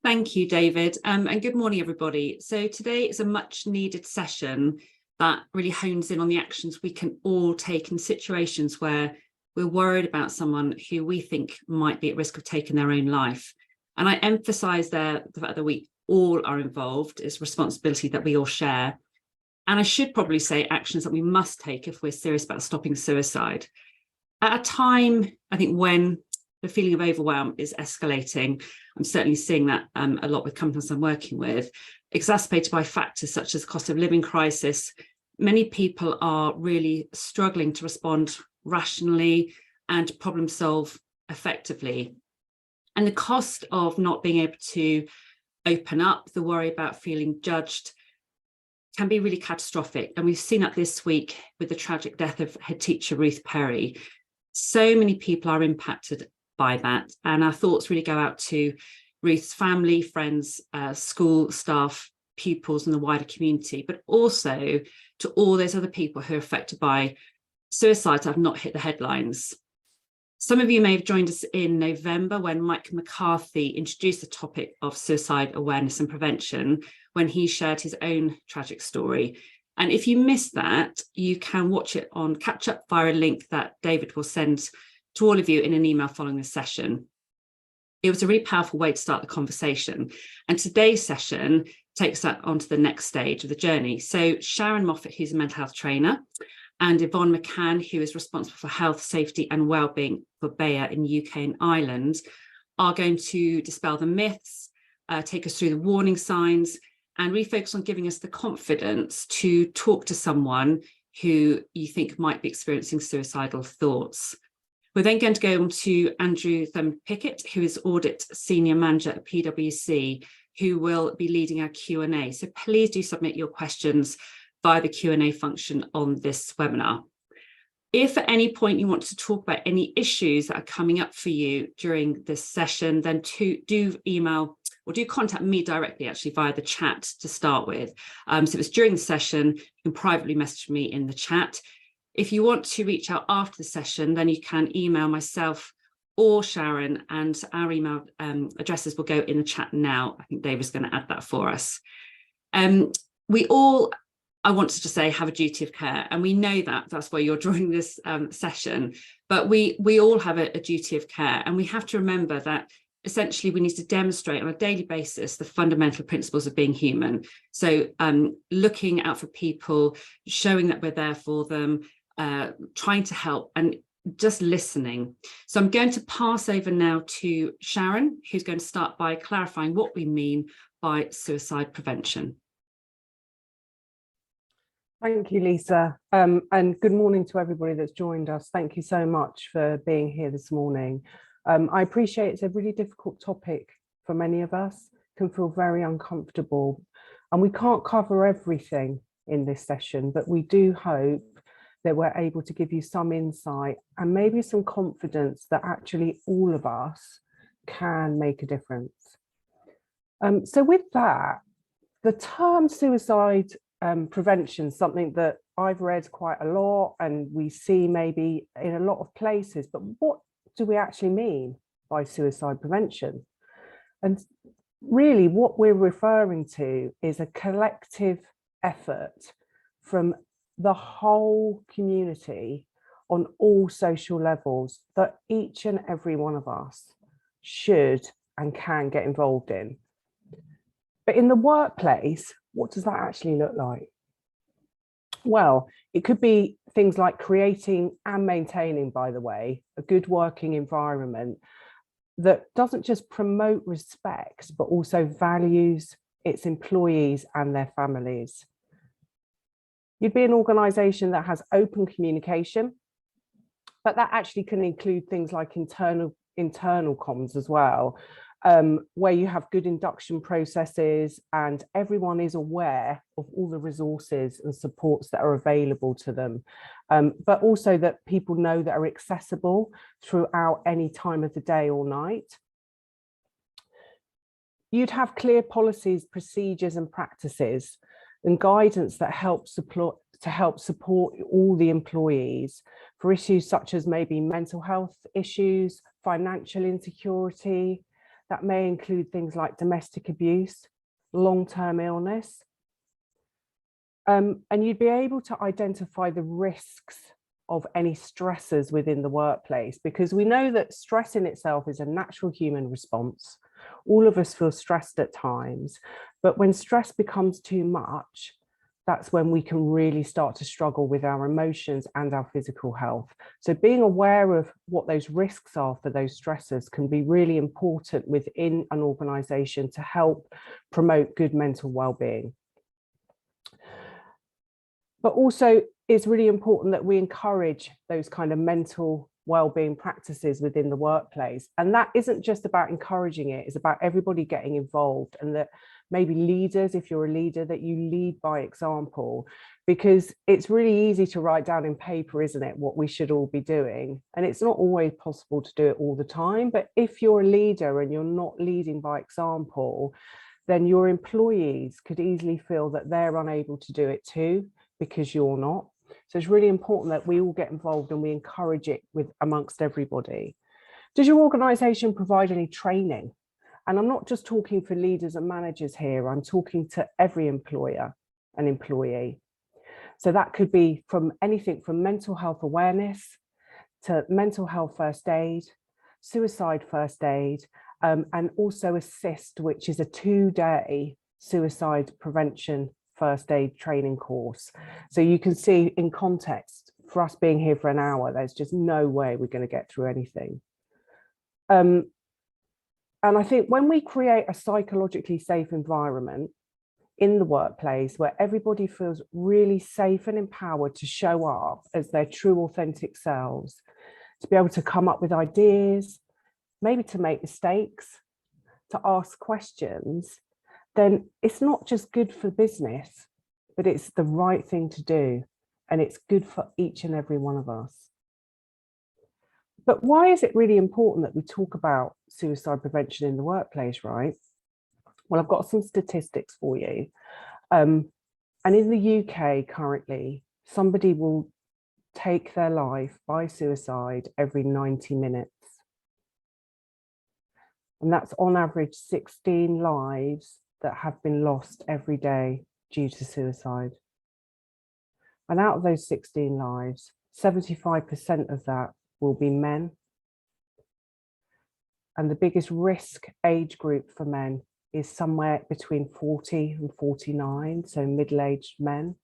Thank you, David, and good morning, everybody. So today is a much needed session that really hones in on the actions we can all take in situations where we're worried about someone who we think might be at risk of taking their own life. And I emphasise there the fact that we all are involved. It's a responsibility that we all share. And I should probably say actions that we must take if we're serious about stopping suicide. At a time, I think, when the feeling of overwhelm is escalating, I'm certainly seeing that a lot with companies I'm working with, exacerbated by factors such as cost of living crisis. Many people are really struggling to respond rationally and problem solve effectively. And the cost of not being able to open up, the worry about feeling judged, can be really catastrophic. And we've seen that this week with the tragic death of head teacher Ruth Perry. So many people are impacted by that. And our thoughts really go out to Ruth's family, friends, school staff, pupils and the wider community, but also to all those other people who are affected by suicides that have not hit the headlines. Some of you may have joined us in November when Mike McCarthy introduced the topic of suicide awareness and prevention, when he shared his own tragic story. And if you missed that, you can watch it on catch up via a link that David will send to all of you in an email following the session. It was a really powerful way to start the conversation. And today's session takes that onto the next stage of the journey. So Sharron Moffatt, who's a mental health trainer, and Yvonne McCann, who is responsible for health, safety and wellbeing for Bayer in UK and Ireland, are going to dispel the myths, take us through the warning signs, and really focus on giving us the confidence to talk to someone who you think might be experiencing suicidal thoughts. We're then going to go on to Andrew Thurman-Pickett, who is Audit Senior Manager at PwC, who will be leading our Q&A. So please do submit your questions via the Q&A function on this webinar. If at any point you want to talk about any issues that are coming up for you during this session, then do email or do contact me directly, actually, via the chat to start with. So if it's during the session, you can privately message me in the chat. If you want to reach out after the session, then you can email myself or Sharron, and our email addresses will go in the chat now. I think David's going to add that for us. We all, I wanted to say, have a duty of care, and we know that that's why you're drawing this session, but we all have a duty of care, and we have to remember that essentially we need to demonstrate on a daily basis the fundamental principles of being human. So looking out for people, showing that we're there for them, trying to help, and just listening. So I'm going to pass over now to Sharron, who's going to start by clarifying what we mean by suicide prevention. Thank you, Lisa, and good morning to everybody that's joined us. Thank you so much for being here this morning. I appreciate it's a really difficult topic for many of us, can feel very uncomfortable, and we can't cover everything in this session, but we do hope that we're able to give you some insight and maybe some confidence that actually all of us can make a difference. So with that, the term suicide prevention, something that I've read quite a lot and we see maybe in a lot of places, but what do we actually mean by suicide prevention? And really what we're referring to is a collective effort from the whole community on all social levels that each and every one of us should and can get involved in. But in the workplace, what does that actually look like? Well, it could be things like creating and maintaining, by the way, a good working environment that doesn't just promote respect, but also values its employees and their families. You'd be an organisation that has open communication, but that actually can include things like internal comms as well, where you have good induction processes and everyone is aware of all the resources and supports that are available to them, but also that people know that are accessible throughout any time of the day or night. You'd have clear policies, procedures and practices and guidance that help support all the employees for issues such as maybe mental health issues, financial insecurity, That may include things like domestic abuse, long-term illness. And you'd be able to identify the risks of any stressors within the workplace, because we know that stress in itself is a natural human response. All of us feel stressed at times, but when stress becomes too much, that's when we can really start to struggle with our emotions and our physical health. So being aware of what those risks are for those stressors can be really important within an organization to help promote good mental well-being. But also, it's really important that we encourage those kind of mental well-being practices within the workplace. And that isn't just about encouraging it, it's about everybody getting involved, and that maybe leaders, if you're a leader, that you lead by example, because it's really easy to write down in paper, isn't it, what we should all be doing. And it's not always possible to do it all the time. But if you're a leader and you're not leading by example, then your employees could easily feel that they're unable to do it too, because you're not. So it's really important that we all get involved and we encourage it amongst everybody. Does your organisation provide any training? And I'm not just talking for leaders and managers here, I'm talking to every employer and employee. So that could be from anything from mental health awareness to mental health first aid, suicide first aid, and also ASSIST, which is a 2-day suicide prevention first aid training course. So you can see in context, for us being here for an hour, there's just no way we're going to get through anything. And I think when we create a psychologically safe environment in the workplace where everybody feels really safe and empowered to show up as their true authentic selves, to be able to come up with ideas, maybe to make mistakes, to ask questions, then it's not just good for business, but it's the right thing to do. And it's good for each and every one of us. But why is it really important that we talk about suicide prevention in the workplace, right? Well, I've got some statistics for you. And in the UK currently, somebody will take their life by suicide every 90 minutes. And that's on average 16 lives that have been lost every day due to suicide. And out of those 16 lives, 75% of that will be men. And the biggest risk age group for men is somewhere between 40 and 49, so middle-aged men.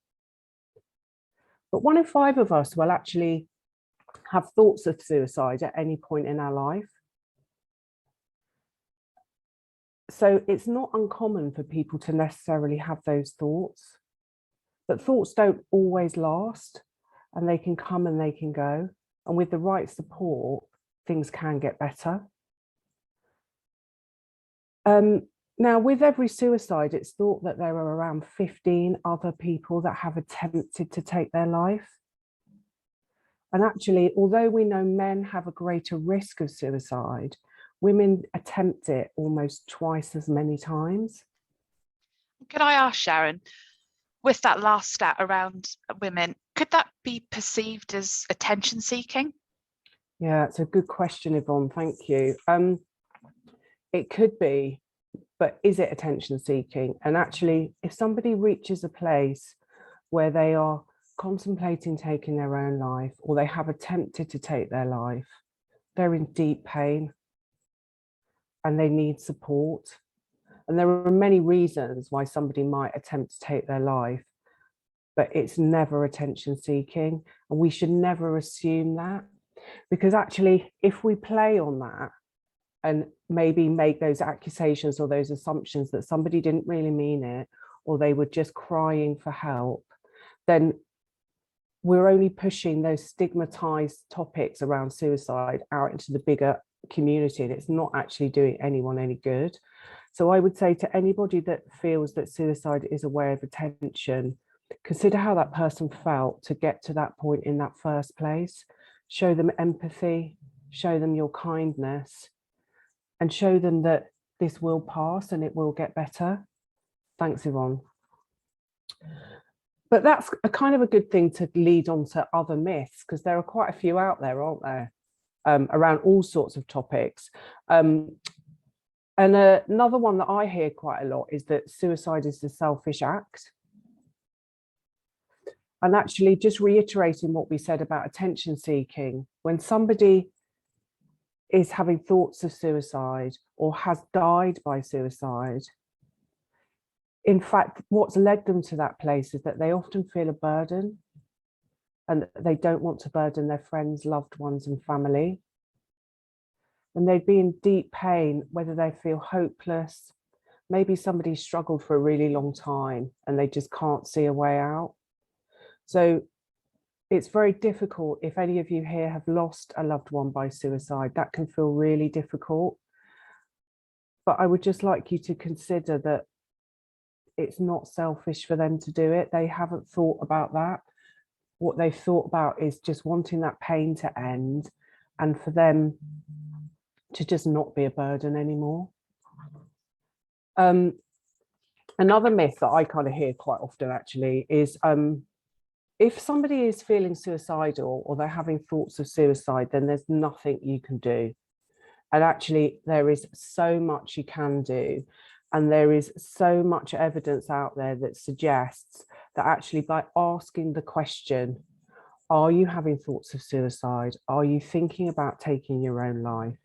But 1 in 5 of us will actually have thoughts of suicide at any point in our life. So it's not uncommon for people to necessarily have those thoughts, but thoughts don't always last, and they can come and they can go. And with the right support, things can get better. Now, with every suicide, it's thought that there are around 15 other people that have attempted to take their life. And actually, although we know men have a greater risk of suicide, women attempt it almost twice as many times. Could I ask, Sharron, with that last stat around women, could that be perceived as attention seeking? Yeah, it's a good question, Yvonne. Thank you. It could be, but is it attention seeking? And actually, if somebody reaches a place where they are contemplating taking their own life, or they have attempted to take their life, they're in deep pain and they need support. And there are many reasons why somebody might attempt to take their life, but it's never attention seeking. And we should never assume that, because actually, if we play on that and maybe make those accusations or those assumptions that somebody didn't really mean it, or they were just crying for help, then we're only pushing those stigmatized topics around suicide out into the bigger community, and it's not actually doing anyone any good. So I would say to anybody that feels that suicide is a way of attention, consider how that person felt to get to that point in that first place. Show them empathy, show them your kindness, and show them that this will pass and it will get better. Thanks, Yvonne. But that's a kind of a good thing to lead on to other myths, because there are quite a few out there, aren't there, around all sorts of topics. And another one that I hear quite a lot is that suicide is a selfish act. And actually just reiterating what we said about attention seeking, when somebody is having thoughts of suicide or has died by suicide, in fact, what's led them to that place is that they often feel a burden and they don't want to burden their friends, loved ones and family. And they'd be in deep pain, whether they feel hopeless, maybe somebody struggled for a really long time and they just can't see a way out. So it's very difficult. If any of you here have lost a loved one by suicide, that can feel really difficult. But I would just like you to consider that it's not selfish for them to do it. They haven't thought about that. What they've thought about is just wanting that pain to end and for them to just not be a burden anymore. Another myth that I kind of hear quite often actually is if somebody is feeling suicidal or they're having thoughts of suicide, then there's nothing you can do. And actually there is so much you can do. And there is so much evidence out there that suggests that actually by asking the question, are you having thoughts of suicide? Are you thinking about taking your own life?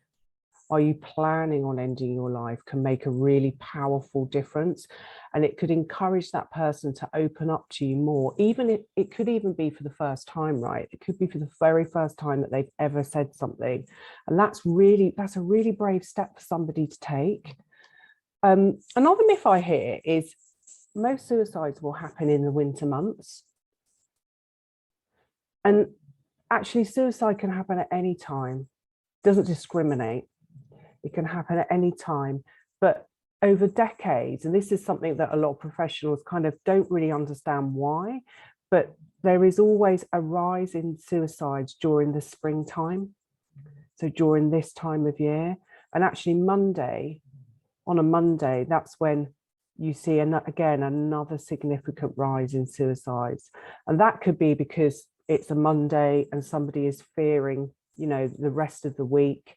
Are you planning on ending your life? Can make a really powerful difference. And it could encourage that person to open up to you more. Even if it could even be for the first time, right? It could be for the very first time that they've ever said something. And that's a really brave step for somebody to take. Another myth I hear is most suicides will happen in the winter months. And actually suicide can happen at any time. It doesn't discriminate. It can happen at any time, but over decades, and this is something that a lot of professionals kind of don't really understand why, but there is always a rise in suicides during the springtime. So during this time of year, and actually on a Monday, that's when you see again another significant rise in suicides. And that could be because it's a Monday and somebody is fearing, you know, the rest of the week.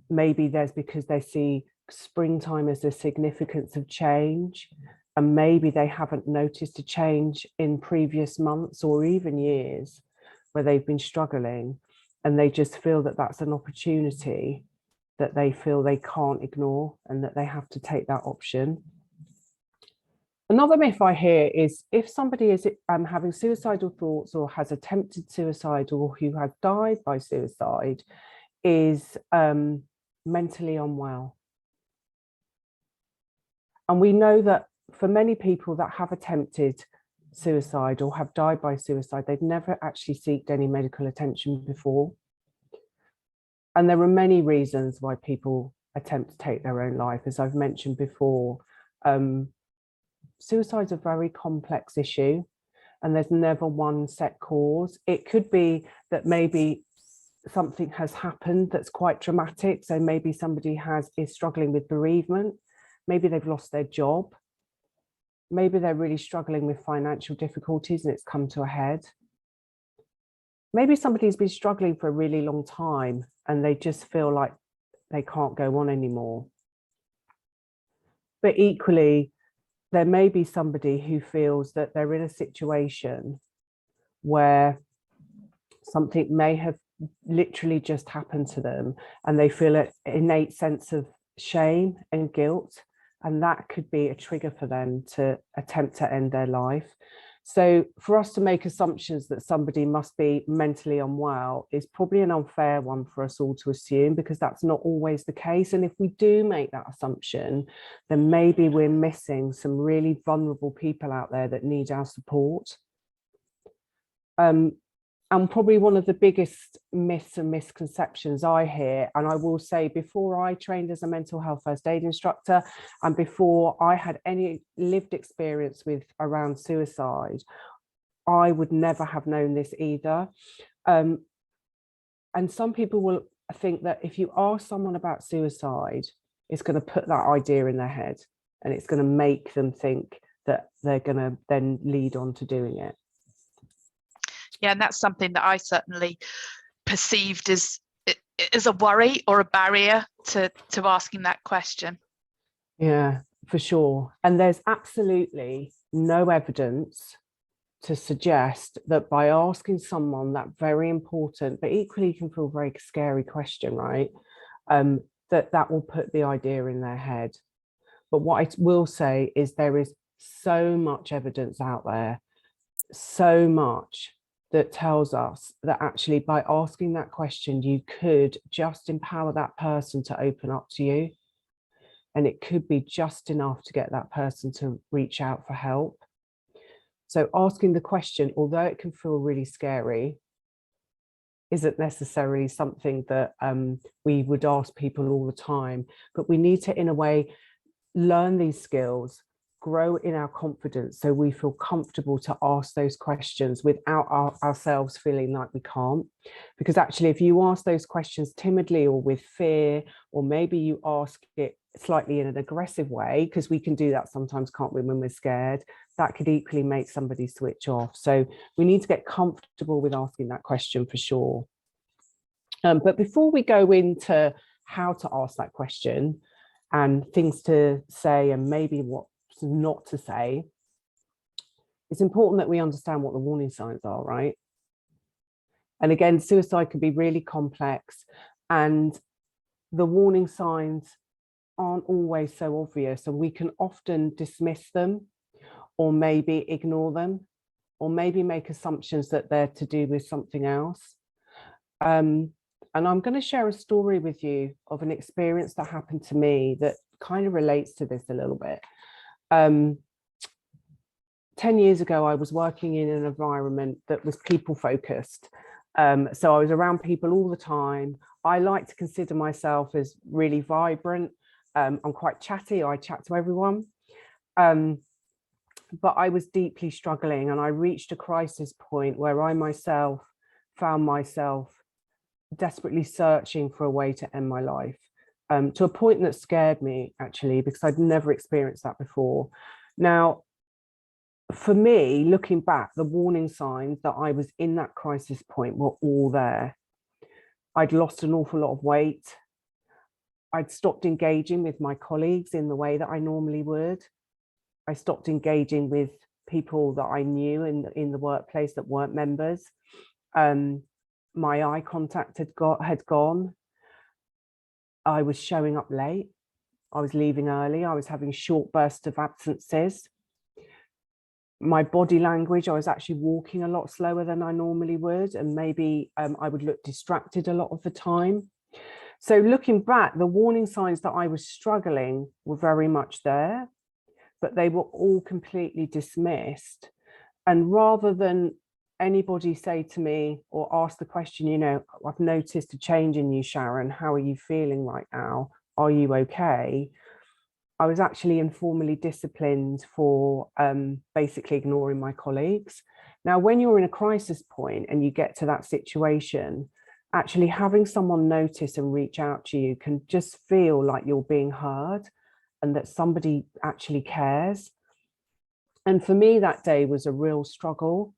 Maybe there's because they see springtime as a significance of change, and maybe they haven't noticed a change in previous months or even years where they've been struggling, and they just feel that that's an opportunity that they feel they can't ignore and that they have to take that option. Another myth I hear is if somebody is having suicidal thoughts or has attempted suicide or who has died by suicide is mentally unwell. And we know that for many people that have attempted suicide or have died by suicide, they've never actually sought any medical attention before. And there are many reasons why people attempt to take their own life. As I've mentioned before, suicide is a very complex issue and there's never one set cause. It could be that maybe something has happened that's quite dramatic. So maybe somebody is struggling with bereavement. Maybe they've lost their job. Maybe they're really struggling with financial difficulties and it's come to a head. Maybe somebody's been struggling for a really long time and they just feel like they can't go on anymore. But equally, there may be somebody who feels that they're in a situation where something may have literally just happened to them and they feel an innate sense of shame and guilt, and that could be a trigger for them to attempt to end their life. So for us to make assumptions that somebody must be mentally unwell is probably an unfair one for us all to assume, because that's not always the case. And if we do make that assumption, then maybe we're missing some really vulnerable people out there that need our support. And probably one of the biggest myths and misconceptions I hear, and I will say before I trained as a mental health first aid instructor and before I had any lived experience with around suicide, I would never have known this either. And some people will think that if you ask someone about suicide, it's going to put that idea in their head and it's going to make them think that they're going to then lead on to doing it. Yeah, and that's something that I certainly perceived as is a worry or a barrier to asking that question. Yeah, for sure. And there's absolutely no evidence to suggest that by asking someone that very important, but equally can feel very scary question, right? That will put the idea in their head. But what I will say is there is so much evidence out there, so much that tells us that actually by asking that question, you could just empower that person to open up to you. And it could be just enough to get that person to reach out for help. So asking the question, although it can feel really scary, isn't necessarily something that we would ask people all the time, but we need to, in a way, learn these skills, grow in our confidence so we feel comfortable to ask those questions without ourselves feeling like we can't. Because actually, if you ask those questions timidly or with fear, or maybe you ask it slightly in an aggressive way, because we can do that sometimes, can't we, when we're scared, that could equally make somebody switch off. So we need to get comfortable with asking that question for sure. But before we go into how to ask that question and things to say and maybe what not to say, it's important that we understand what the warning signs are, right? And again, suicide can be really complex, and the warning signs aren't always so obvious, and we can often dismiss them or maybe ignore them or maybe make assumptions that they're to do with something else. And I'm going to share a story with you of an experience that happened to me that kind of relates to this a little bit. 10 years ago, I was working in an environment that was people focused. So I was around people all the time. I like to consider myself as really vibrant. I'm quite chatty. I chat to everyone. But I was deeply struggling, and I reached a crisis point where I myself found myself desperately searching for a way to end my life, to a point that scared me, actually, because I'd never experienced that before. Now, for me, looking back, the warning signs that I was in that crisis point were all there. I'd lost an awful lot of weight. I'd stopped engaging with my colleagues in the way that I normally would. I stopped engaging with people that I knew in the workplace that weren't members. My eye contact had gone. I was showing up late. I was leaving early. I was having short bursts of absences. My body language, I was actually walking a lot slower than I normally would, and maybe I would look distracted a lot of the time. So looking back, the warning signs that I was struggling were very much there, but they were all completely dismissed. And rather than anybody say to me or ask the question, you know, I've noticed a change in you, Sharron, how are you feeling right now? Are you okay? I was actually informally disciplined for basically ignoring my colleagues. Now, when you're in a crisis point and you get to that situation, actually having someone notice and reach out to you can just feel like you're being heard and that somebody actually cares. And for me, that day was a real struggle.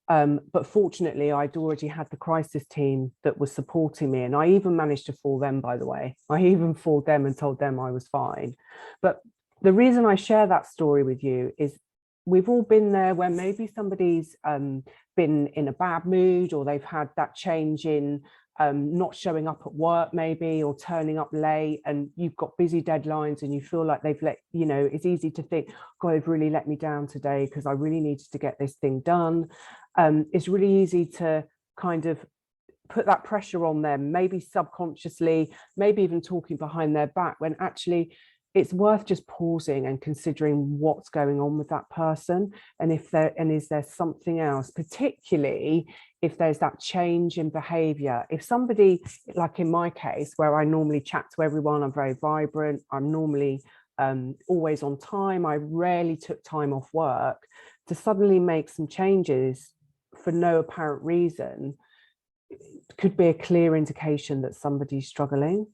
But fortunately, I'd already had the crisis team that was supporting me. And I even managed to fool them, by the way. I even fooled them and told them I was fine. But the reason I share that story with you is we've all been there where maybe somebody's been in a bad mood, or they've had that change in not showing up at work maybe, or turning up late, and you've got busy deadlines and you feel like they've let, you know, it's easy to think, God, they've really let me down today because I really needed to get this thing done. It's really easy to kind of put that pressure on them, maybe subconsciously, maybe even talking behind their back, when actually it's worth just pausing and considering what's going on with that person, and is there something else, particularly if there's that change in behavior. If somebody, like in my case, where I normally chat to everyone, I'm very vibrant, I'm normally always on time, I rarely took time off work, to suddenly make some changes for no apparent reason could be a clear indication that somebody's struggling.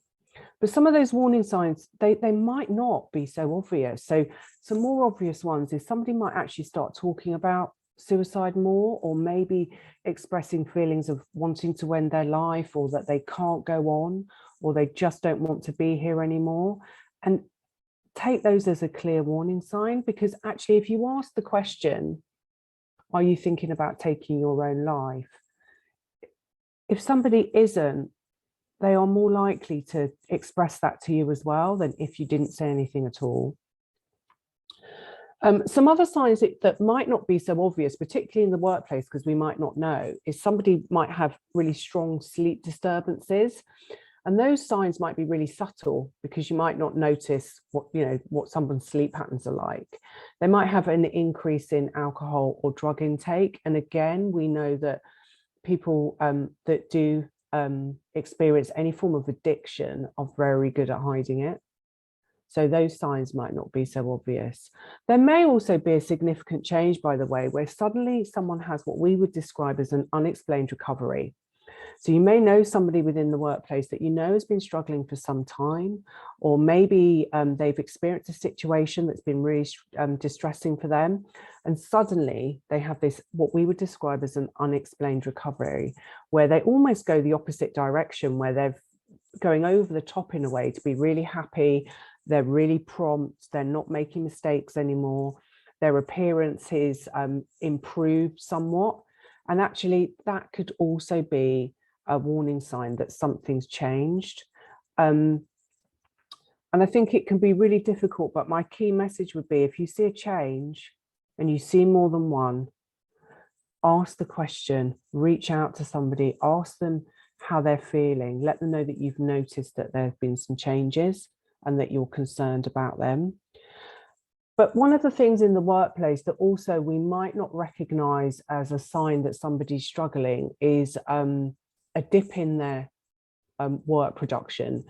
But some of those warning signs, they might not be so obvious. So some more obvious ones is somebody might actually start talking about suicide more, or maybe expressing feelings of wanting to end their life, or that they can't go on, or they just don't want to be here anymore. And take those as a clear warning sign, because actually if you ask the question, are you thinking about taking your own life? If somebody isn't, they are more likely to express that to you as well than if you didn't say anything at all. Some other signs that might not be so obvious, particularly in the workplace, because we might not know, is somebody might have really strong sleep disturbances. And those signs might be really subtle, because you might not notice what someone's sleep patterns are like. They might have an increase in alcohol or drug intake. And again, we know that people that do experience any form of addiction are very good at hiding it. So those signs might not be so obvious. There may also be a significant change, by the way, where suddenly someone has what we would describe as an unexplained recovery. So you may know somebody within the workplace that you know has been struggling for some time, or maybe they've experienced a situation that's been really distressing for them. And suddenly they have this, what we would describe as an unexplained recovery, where they almost go the opposite direction, where they're going over the top in a way to be really happy. They're really prompt, they're not making mistakes anymore. Their appearance is improved somewhat. And actually that could also be a warning sign that something's changed. And I think it can be really difficult, but my key message would be, if you see a change and you see more than one, ask the question, reach out to somebody, ask them how they're feeling, let them know that you've noticed that there have been some changes and that you're concerned about them. But one of the things in the workplace that also we might not recognize as a sign that somebody's struggling is a dip in their work production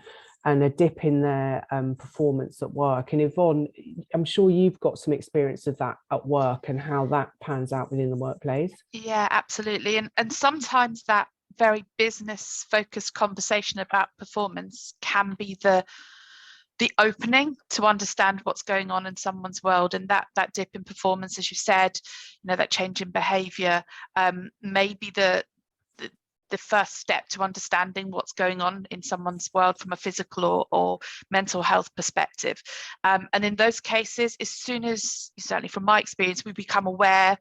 and a dip in their performance at work. And Yvonne, I'm sure you've got some experience of that at work and how that pans out within the workplace. Yeah, absolutely. And sometimes that very business focused conversation about performance can be the opening to understand what's going on in someone's world. And that dip in performance, as you said, that change in behavior may be the first step to understanding what's going on in someone's world from a physical or mental health perspective. And in those cases, as soon as, certainly from my experience, we become aware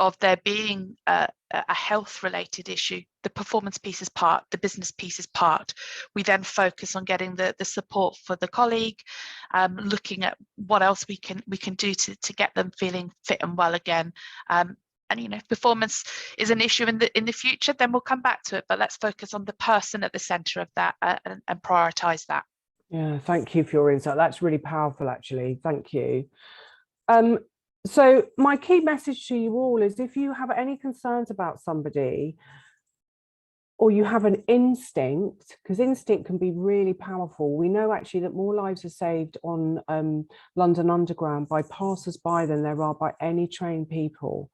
of there being a health related issue, the performance piece is part, the business piece is part. We then focus on getting the support for the colleague, looking at what else we can do to get them feeling fit and well again. And if performance is an issue in the future, then we'll come back to it. But let's focus on the person at the centre of that and prioritise that. Yeah, thank you for your insight. That's really powerful, actually. Thank you. So my key message to you all is, if you have any concerns about somebody, or you have an instinct, because instinct can be really powerful. We know actually that more lives are saved on London Underground by passers-by than there are by any trained people.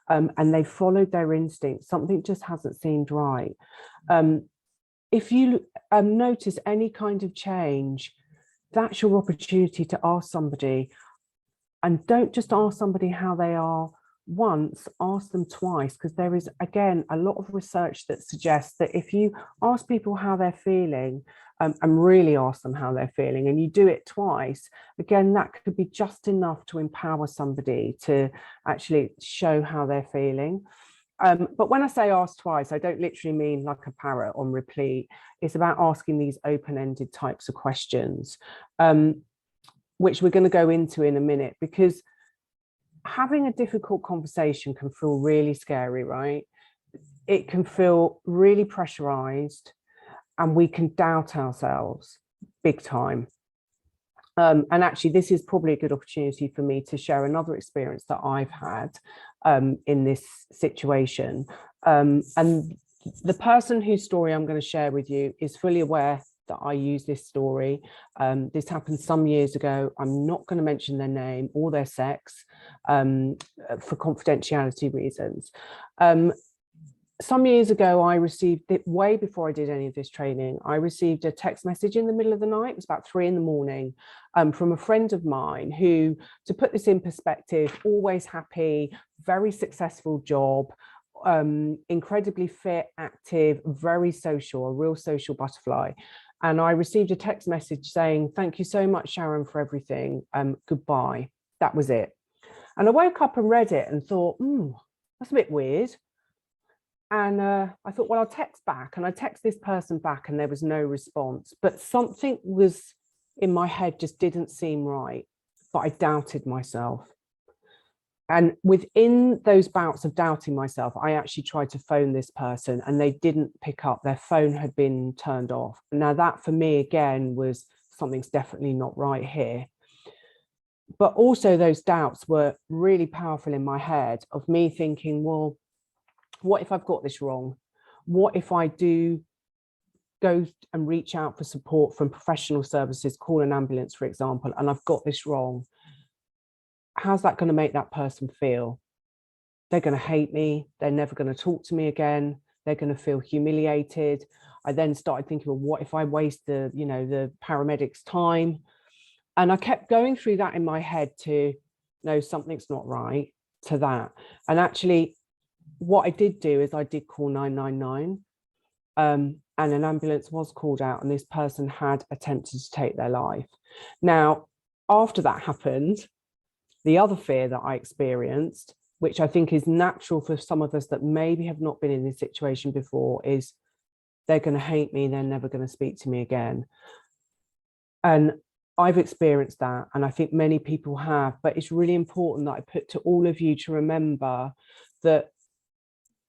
And they followed their instinct. Something just hasn't seemed right. If you notice any kind of change, that's your opportunity to ask somebody. And don't just ask somebody how they are once, ask them twice, because there is, again, a lot of research that suggests that if you ask people how they're feeling and really ask them how they're feeling, and you do it twice, again, that could be just enough to empower somebody to actually show how they're feeling. But when I say ask twice, I don't literally mean like a parrot on repeat. It's about asking these open-ended types of questions, which we're going to go into in a minute, because having a difficult conversation can feel really scary, right? It can feel really pressurized, and we can doubt ourselves big time. And actually, this is probably a good opportunity for me to share another experience that I've had in this situation. And the person whose story I'm going to share with you is fully aware that I use this story. This happened some years ago. I'm not going to mention their name or their sex for confidentiality reasons. some years ago, I received it way before I did any of this training. I received a text message in the middle of the night. It was about 3 a.m. From a friend of mine who, to put this in perspective, always happy, very successful job, incredibly fit, active, very social, a real social butterfly. And I received a text message saying, "Thank you so much, Sharron, for everything. Goodbye." That was it. And I woke up and read it and thought, that's a bit weird. And I thought, well, I'll text back. And I text this person back and there was no response. But something was in my head just didn't seem right. But I doubted myself. And within those bouts of doubting myself, I actually tried to phone this person and they didn't pick up. Their phone had been turned off. Now that for me, again, was something's definitely not right here. But also those doubts were really powerful in my head of me thinking, well, what if I've got this wrong? What if I do go and reach out for support from professional services, call an ambulance, for example, and I've got this wrong? How's that going to make that person feel? They're going to hate me. They're never going to talk to me again. They're going to feel humiliated. I then started thinking, well, what if I waste the paramedics' time? And I kept going through that in my head to, no, something's not right, to that. And actually, what I did do is I did call 999 and an ambulance was called out and this person had attempted to take their life. Now, after that happened, the other fear that I experienced, which I think is natural for some of us that maybe have not been in this situation before, is they're going to hate me, they're never going to speak to me again. And I've experienced that, and I think many people have, but it's really important that I put to all of you to remember that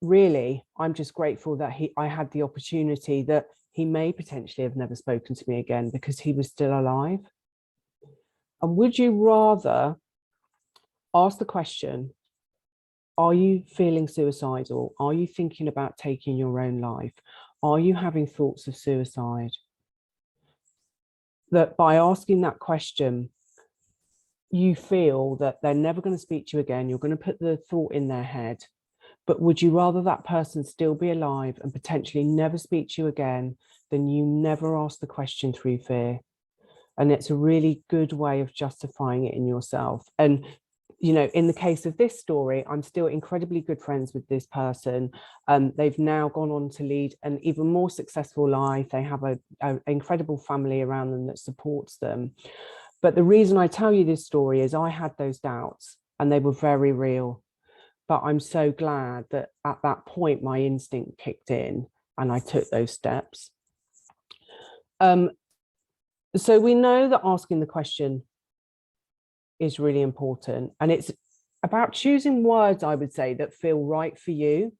really, I'm just grateful that I had the opportunity, that he may potentially have never spoken to me again because he was still alive. And would you rather ask the question, are you feeling suicidal? Are you thinking about taking your own life? Are you having thoughts of suicide? That by asking that question, you feel that they're never going to speak to you again. You're going to put the thought in their head. But would you rather that person still be alive and potentially never speak to you again than you never ask the question through fear? And it's a really good way of justifying it in yourself. And, you know, in the case of this story, I'm still incredibly good friends with this person. They've now gone on to lead an even more successful life. They have an incredible family around them that supports them. But the reason I tell you this story is I had those doubts and they were very real. But I'm so glad that at that point, my instinct kicked in and I took those steps. So we know that asking the question is really important. And it's about choosing words, I would say, that feel right for you.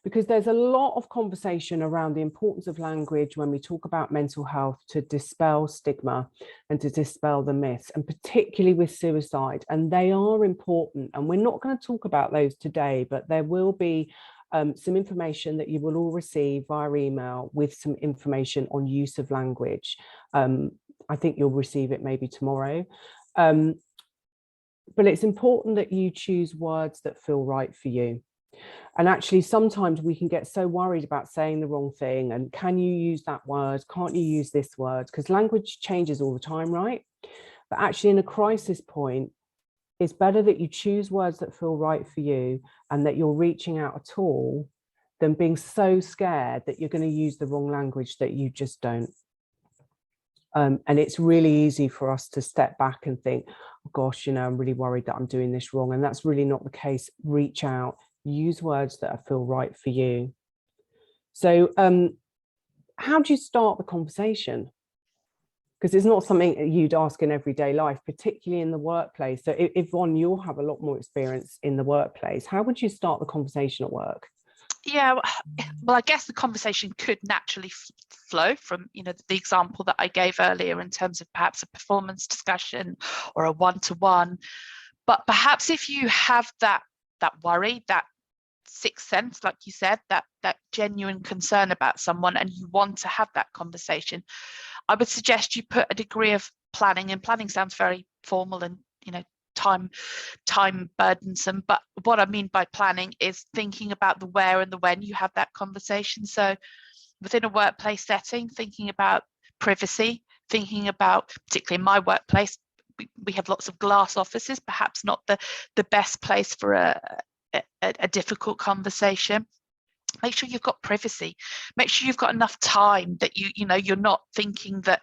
Because there's a lot of conversation around the importance of language when we talk about mental health to dispel stigma and to dispel the myths, and particularly with suicide. And they are important. And we're not going to talk about those today, but there will be some information that you will all receive via email with some information on use of language. I think you'll receive it maybe tomorrow. But it's important that you choose words that feel right for you. And actually, sometimes we can get so worried about saying the wrong thing. And can you use that word? Can't you use this word? Because language changes all the time, right? But actually, in a crisis point, it's better that you choose words that feel right for you and that you're reaching out at all than being so scared that you're going to use the wrong language that you just don't. And it's really easy for us to step back and think, oh, gosh, you know, I'm really worried that I'm doing this wrong. And that's really not the case. Reach out. Use words that feel right for you. So how do you start the conversation? Because it's not something you'd ask in everyday life, particularly in the workplace. So Yvonne, you'll have a lot more experience in the workplace. How would you start the conversation at work? Yeah, well, I guess the conversation could naturally flow from, you know, the example that I gave earlier in terms of perhaps a performance discussion or a one-to-one. But perhaps if you have that worry, that sixth sense, like you said, that genuine concern about someone, and you want to have that conversation, I would suggest you put a degree of planning, and planning sounds very formal and, you know, time burdensome. But what I mean by planning is thinking about the where and the when you have that conversation. So within a workplace setting, thinking about privacy, thinking about, particularly in my workplace, we have lots of glass offices, perhaps not the best place for a difficult conversation. Make sure you've got privacy. Make sure you've got enough time that you're not thinking that,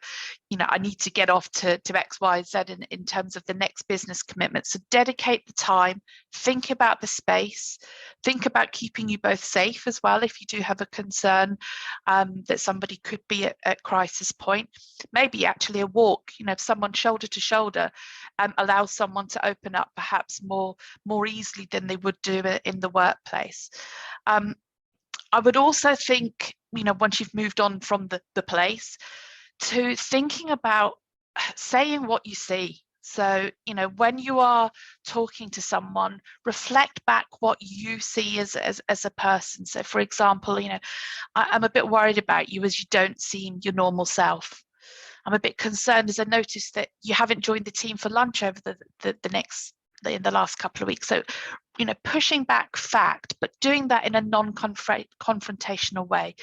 I need to get off to X, Y, Z in terms of the next business commitment. So dedicate the time, think about the space, think about keeping you both safe as well. If you do have a concern that somebody could be at crisis point, maybe actually a walk, if someone shoulder to shoulder allows someone to open up perhaps more easily than they would do in the workplace. I would also think, once you've moved on from the place, to thinking about saying what you see. So, when you are talking to someone, reflect back what you see as a person. So, for example, I'm a bit worried about you as you don't seem your normal self. I'm a bit concerned as I noticed that you haven't joined the team for lunch over in the last couple of weeks. So, pushing back fact, but doing that in a non-confrontational way,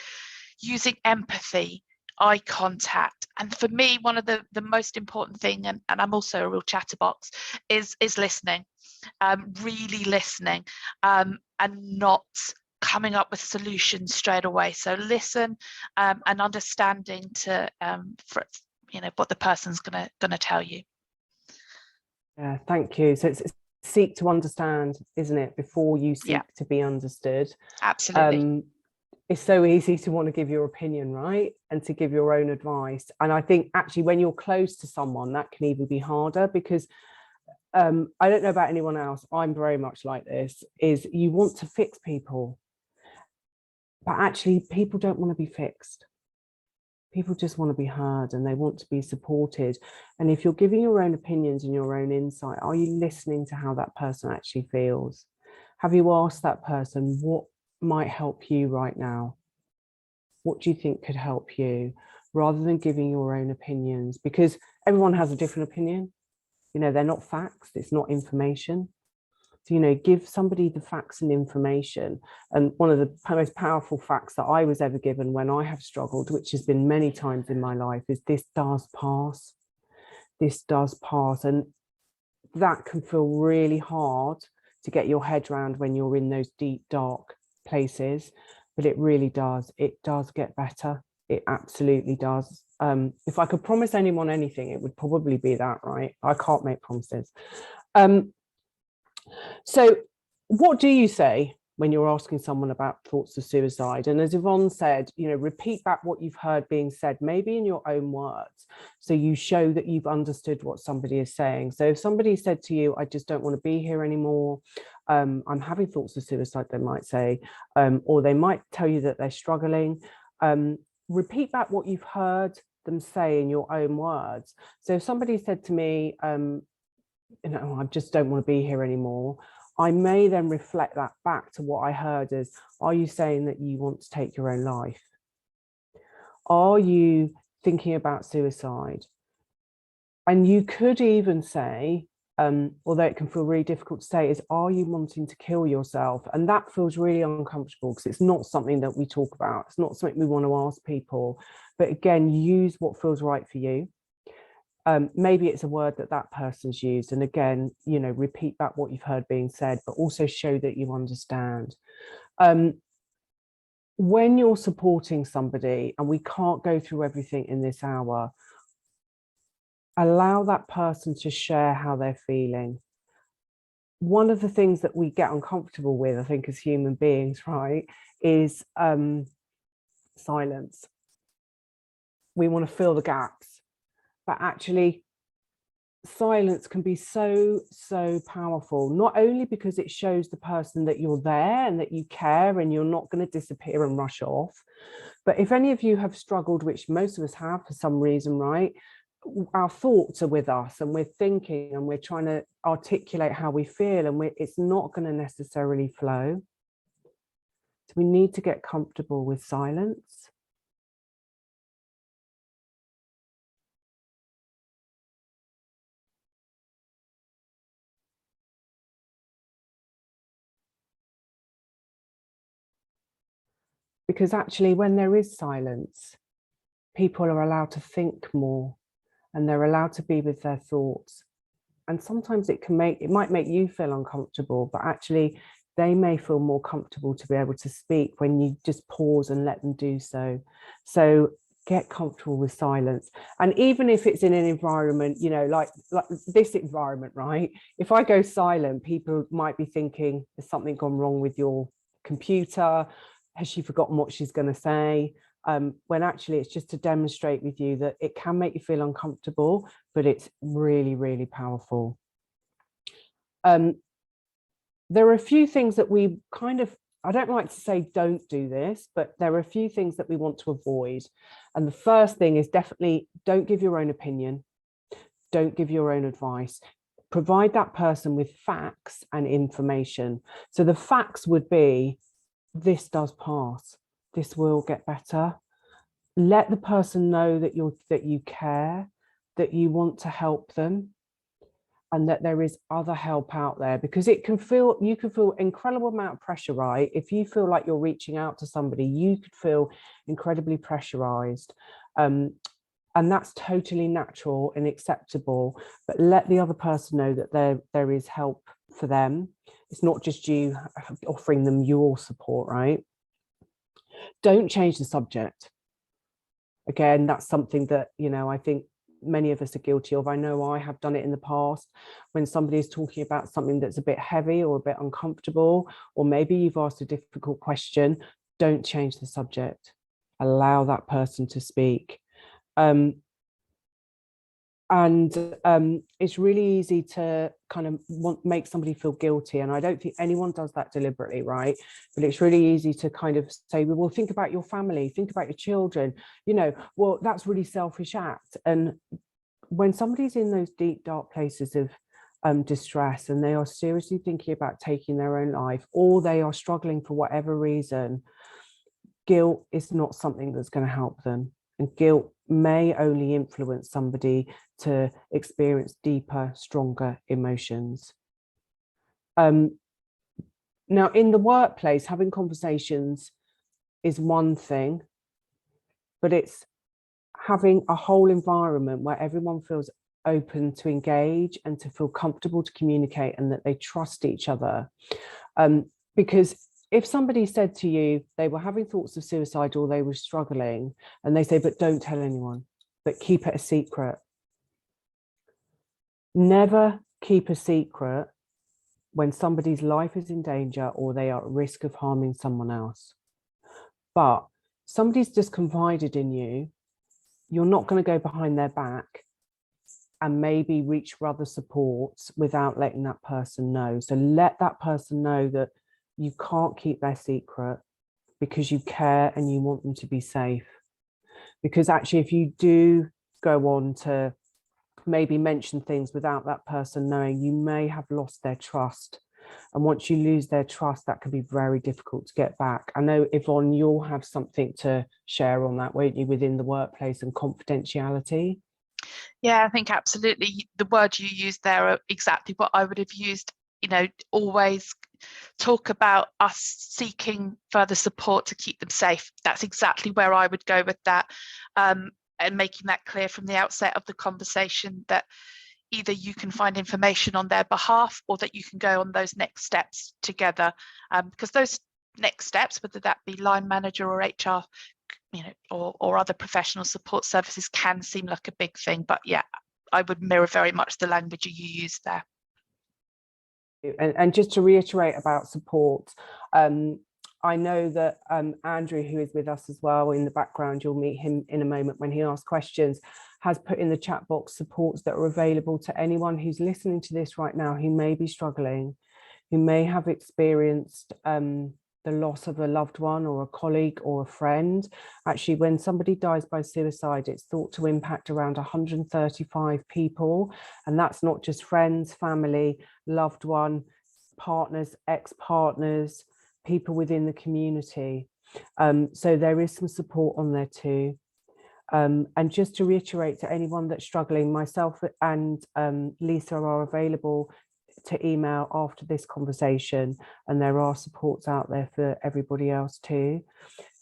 using empathy, eye contact. And for me, one of the most important thing, and I'm also a real chatterbox, is listening, really listening, and not coming up with solutions straight away. So listen and understanding to for what the person's gonna tell you. Yeah, thank you. So it's seek to understand, isn't it, before you seek to be understood. Absolutely. It's so easy to want to give your opinion, right? And to give your own advice. And I think actually when you're close to someone, that can even be harder, because I don't know about anyone else, I'm very much like this, is you want to fix people. But actually people don't want to be fixed. People just want to be heard and they want to be supported. And if you're giving your own opinions and your own insight, are you listening to how that person actually feels? Have you asked that person what might help you right now? What do you think could help you? Rather than giving your own opinions, because everyone has a different opinion. They're not facts, it's not information. So, give somebody the facts and information. And one of the most powerful facts that I was ever given when I have struggled, which has been many times in my life, is this does pass. This does pass. And that can feel really hard to get your head around when you're in those deep, dark places. But it really does. It does get better. It absolutely does. If I could promise anyone anything, it would probably be that, right? I can't make promises. So what do you say when you're asking someone about thoughts of suicide? And as Yvonne said, repeat back what you've heard being said, maybe in your own words. So you show that you've understood what somebody is saying. So if somebody said to you, I just don't want to be here anymore, I'm having thoughts of suicide, they might say, or they might tell you that they're struggling. Repeat back what you've heard them say in your own words. So if somebody said to me, I just don't want to be here anymore, I may then reflect that back to what I heard as, are you saying that you want to take your own life? Are you thinking about suicide? And you could even say, although it can feel really difficult to say, is, are you wanting to kill yourself? And that feels really uncomfortable because it's not something that we talk about. It's not something we want to ask people. But again, use what feels right for you. Maybe it's a word that person's used, and again, repeat back what you've heard being said, but also show that you understand. When you're supporting somebody, and we can't go through everything in this hour, allow that person to share how they're feeling. One of the things that we get uncomfortable with, I think, as human beings, right, is silence. We want to fill the gaps. But actually, silence can be so powerful, not only because it shows the person that you're there and that you care and you're not going to disappear and rush off. But if any of you have struggled, which most of us have for some reason, right, our thoughts are with us and we're thinking and we're trying to articulate how we feel, and it's not going to necessarily flow. So we need to get comfortable with silence. because actually when there is silence, people are allowed to think more and they're allowed to be with their thoughts. And sometimes it might make you feel uncomfortable, but actually they may feel more comfortable to be able to speak when you just pause and let them do so. So get comfortable with silence. And even if it's in an environment, you know, like this environment, right? If I go silent, people might be thinking, has something gone wrong with your computer? Has she forgotten what she's going to say? When actually it's just to demonstrate with you that it can make you feel uncomfortable, but it's really, really powerful. There are a few things that we kind of, I don't like to say don't do this, but there are a few things that we want to avoid. And the first thing is definitely don't give your own opinion. Don't give your own advice. Provide that person with facts and information. So the facts would be, this does pass. This will get better. Let the person know that you care, that you want to help them, and that there is other help out there, because you can feel incredible amount of pressure, right? If you feel like you're reaching out to somebody, you could feel incredibly pressurized. And that's totally natural and acceptable, but let the other person know that there is help for them. It's not just you offering them your support, right? Don't change the subject. Again, that's something that, you know, I think many of us are guilty of. I know I have done it in the past. When somebody is talking about something that's a bit heavy or a bit uncomfortable, or maybe you've asked a difficult question, don't change the subject. Allow that person to speak. It's really easy to kind of make somebody feel guilty. And I don't think anyone does that deliberately, right? But it's really easy to kind of say, well, think about your family, think about your children, you know, well, that's really selfish act. And when somebody's in those deep, dark places of distress, and they are seriously thinking about taking their own life, or they are struggling for whatever reason, guilt is not something that's going to help them. And guilt may only influence somebody to experience deeper, stronger emotions. Now, in the workplace, having conversations is one thing, but it's having a whole environment where everyone feels open to engage and to feel comfortable to communicate, and that they trust each other. Because if somebody said to you they were having thoughts of suicide or they were struggling, and they say, but don't tell anyone, but keep it a secret. Never keep a secret when somebody's life is in danger or they are at risk of harming someone else. But somebody's just confided in you, you're not going to go behind their back and maybe reach for other supports without letting that person know. So let that person know that you can't keep their secret, because you care and you want them to be safe. Because actually, if you do go on to maybe mention things without that person knowing, you may have lost their trust. And once you lose their trust, that can be very difficult to get back. I know, Yvonne, you'll have something to share on that, won't you, within the workplace and confidentiality? Yeah, I think absolutely. The words you used there are exactly what I would have used. You know, always talk about us seeking further support to keep them safe. That's exactly where I would go with that. And making that clear from the outset of the conversation that either you can find information on their behalf, or that you can go on those next steps together. Because those next steps, whether that be line manager or HR, you know, or other professional support services, can seem like a big thing. But yeah, I would mirror very much the language you used there. And just to reiterate about support, I know that Andrew, who is with us as well in the background, you'll meet him in a moment when he asks questions, has put in the chat box supports that are available to anyone who's listening to this right now, who may be struggling, who may have experienced the loss of a loved one or a colleague or a friend. Actually, when somebody dies by suicide, it's thought to impact around 135 people. And that's not just friends, family, loved one, partners, ex-partners, people within the community. So there is some support on there too. And just to reiterate to anyone that's struggling, myself and Lisa are available to email after this conversation, and there are supports out there for everybody else too.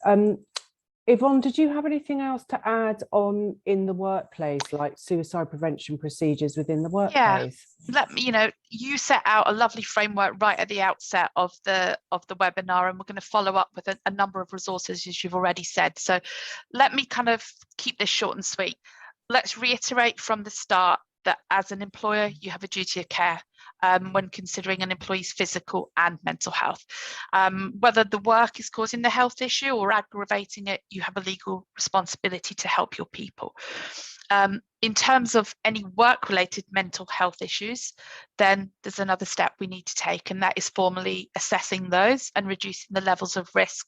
Yvonne, did you have anything else to add on in the workplace, like suicide prevention procedures within the workplace? Let me, you set out a lovely framework right at the outset of the webinar, and we're going to follow up with a number of resources, as you've already said. So let me kind of keep this short and sweet. Let's reiterate from the start that as an employer, you have a duty of care when considering an employee's physical and mental health. Whether the work is causing the health issue or aggravating it, you have a legal responsibility to help your people. In terms of any work-related mental health issues, then there's another step we need to take, and that is formally assessing those and reducing the levels of risk